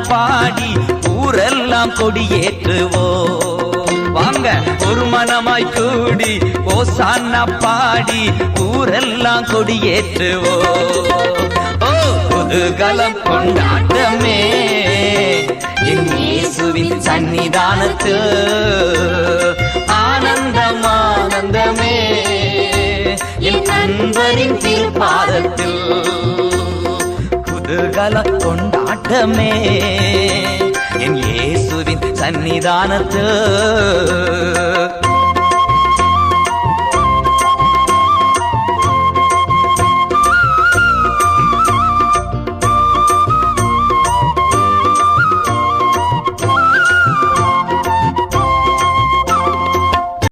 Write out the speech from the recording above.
பாடி ஊரெல்லாம் கொடியேற்றுவோ. வாங்க ஒரு மனமாய் கூடி ஓசானா பாடி ஊரெல்லாம் கொடியேற்றுவோ. ஓ குதூகலம் கொண்டாட்டமே என் இயேசுவின் சன்னிதானத்தில், ஆனந்தம் ஆனந்தமே என் அன்பரின் திருப்பாதத்தில். குதூகலம் கொண்டாட்டமே என் இயேசுவின் சன்னிதானத்தில்.